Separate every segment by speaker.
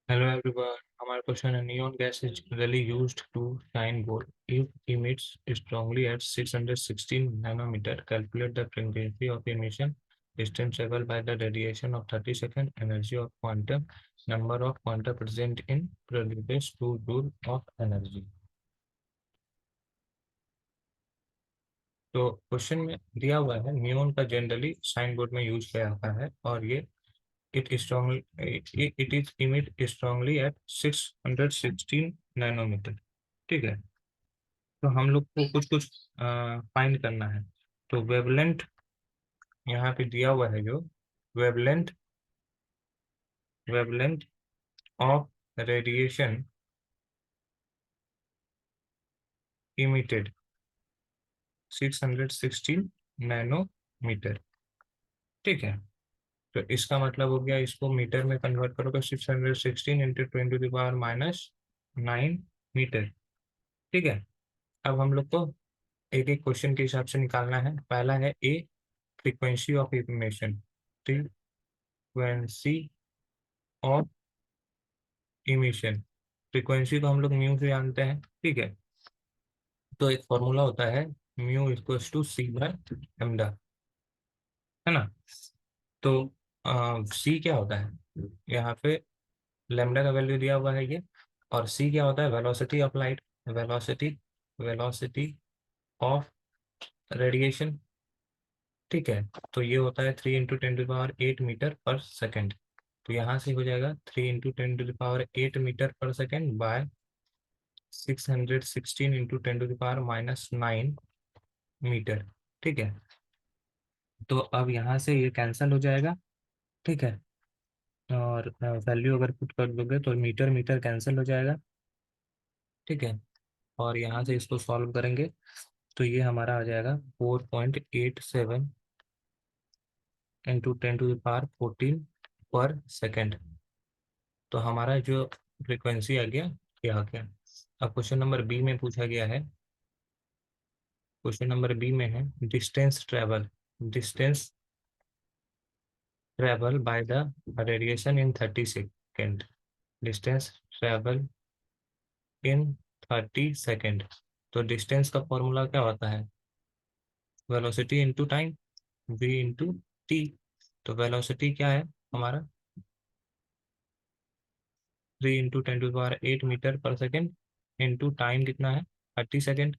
Speaker 1: Hello everyone. हमारा question है neon gas is generally used to shine gold. It emits strongly at 616 nanometer. Calculate the frequency of emission, distance traveled by the radiation of 30 seconds, energy of quantum, number of quanta present in produces 2 joule of energy. तो question में दिया हुआ है neon का generally sign board में use किया जाता है और ये it is emit strongly at 616 nanometre. ठीक है, तो हम लोग को कुछ कुछ फाइंड करना है। तो वेवलेंथ यहाँ पे दिया हुआ है जो wavelength wavelength of radiation emitted 616 nanometre. ठीक है, तो इसका मतलब हो गया, इसको मीटर में कन्वर्ट करोगे 616 इंटू 10⁻⁹ मीटर। ठीक है, अब हम लोग को एक एक क्वेश्चन के हिसाब से निकालना है। पहला है ए, frequency of emission. Frequency of emission, frequency को हम लोग म्यू से जानते हैं। ठीक है, तो एक फॉर्मूला होता है mu equals to c by lambda, है ना। तो सी क्या होता है, यहाँ पे लैम्डा का वैल्यू दिया हुआ है ये, और सी क्या होता है, velocity of light, velocity velocity of radiation. ठीक है, तो ये होता है 3 × 10⁸ मीटर पर सेकेंड। तो यहाँ से हो जाएगा 3 × 10⁸ मीटर पर सेकेंड बाय 616 × 10⁻⁹ मीटर। ठीक है, तो अब यहाँ से ये कैंसिल हो जाएगा। ठीक है, और वैल्यू अगर पुट कर दोगे तो मीटर मीटर कैंसिल हो जाएगा। ठीक है, और यहाँ से इसको सॉल्व करेंगे तो ये हमारा आ जाएगा 4.87 × 10⁻⁴ पर सेकेंड। तो हमारा जो फ्रिक्वेंसी आ गया ये आ गया। अब क्वेश्चन नंबर बी में पूछा गया है, क्वेश्चन नंबर बी में है distance travel by the radiation in 30 second. Distance travel in 30 second. तो डिस्टेंस का फॉर्मूला क्या होता है, velocity into time, v into T. तो वेलोसिटी क्या है हमारा, 3 × 10⁸ मीटर पर सेकेंड इंटू टाइम कितना है 30 सेकेंड।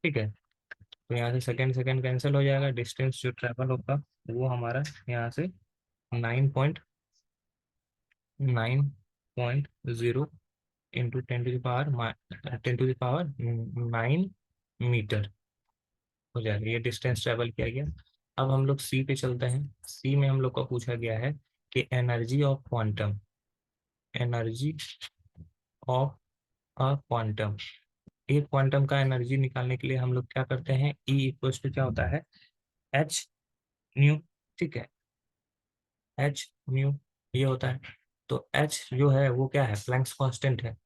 Speaker 1: ठीक है, तो यहाँ से सेकेंड सेकेंड कैंसिल हो जाएगा, डिस्टेंस जो ट्रैवल होगा वो हमारा यहाँ से 9.0 इंटू 10⁻9 मीटर हो जाएगा। ये डिस्टेंस ट्रेवल किया गया। अब हम लोग सी पे चलते हैं। सी में हम लोग को पूछा गया है कि एनर्जी ऑफ अ क्वांटम। एक क्वांटम का एनर्जी निकालने के लिए हम लोग क्या करते हैं, ई इक्वल्स टू क्या होता है, एच न्यू। ठीक है, एच न्यू ये होता है। तो एच जो है वो क्या है, प्लैंक्स कांस्टेंट है।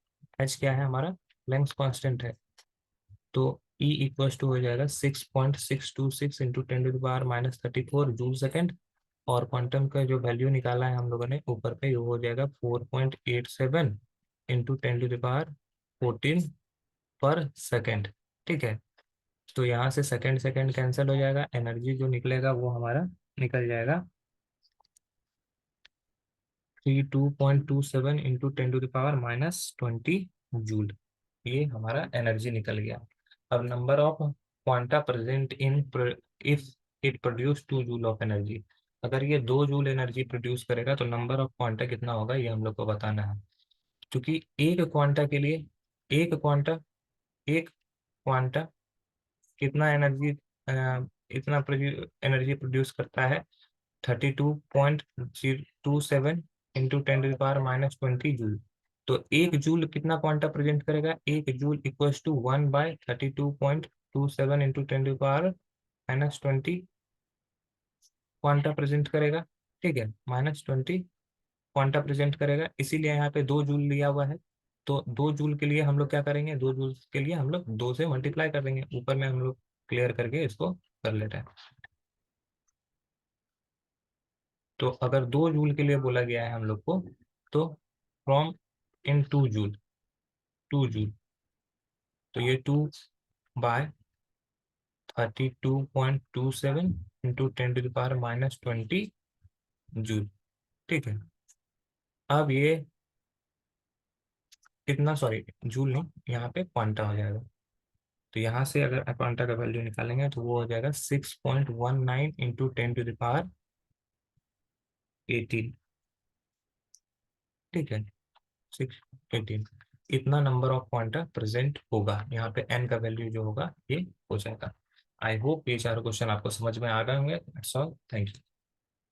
Speaker 1: एच क्या है हमारा, प्लैंक्स कांस्टेंट है। तो ई इक्वल्स टू हो जाएगा 6.626 इंटू 10⁻⁻34 जूल सेकेंड। और क्वांटम का जो वैल्यू निकाला है हम लोगों ने ऊपर पे, वो हो जाएगा 4.87 इंटू 10⁻14 पर सेकेंड। ठीक है, तो यहाँ से सेकेंड सेकेंड कैंसिल हो जाएगा, एनर्जी जो निकलेगा वो हमारा निकल जाएगा 32.27 इंटू 10⁻⁻20 जूल। ये हमारा एनर्जी निकल गया। अब number of quanta present in, if it produce 2 joule of energy. अगर ये 2 जूल एनर्जी प्रोड्यूस करेगा तो नंबर ऑफ क्वांटा कितना होगा ये हम लोग को बताना है। क्योंकि एक क्वांटा के लिए एक क्वांटा एक क्वांटा कितना एनर्जी, इतना एनर्जी प्रोड्यूस करता है 32.27 इंटू 10⁻⁻20 जूल। तो एक जूल कितना क्वांटा प्रेजेंट करेगा, एक joule equals to 1/32.27 into 10⁻⁻20 quanta present करेगा। ठीक है, -20 क्वांटा प्रेजेंट करेगा, इसीलिए यहाँ पे 2 जूल लिया हुआ है। तो 2 जूल के लिए हम लोग क्या करेंगे, 2 जूल के लिए हम लोग 2 से मल्टीप्लाई कर देंगे। ऊपर में हम लोग क्लियर करके इसको कर लेते हैं। तो अगर 2 जूल के लिए बोला गया है हम लोग को, तो फ्रॉम इन 2 जूल, 2 जूल, तो ये 2/32.27 इंटू 10⁻⁻20 जूल। ठीक है, अब ये कितना, सॉरी जूल नहीं, यहाँ पे क्वांटा हो जाएगा। तो यहाँ से अगर क्वांटा का वैल्यू निकालेंगे तो वो हो जाएगा 6.19 इंटू 10⁻18। ठीक है, 618, इतना नंबर ऑफ क्वांटा प्रेजेंट होगा यहाँ पे, एन का वैल्यू जो होगा ये हो जाएगा। आई होप ये चारों क्वेश्चन आपको समझ में आ गए होंगे। That's all, thank you.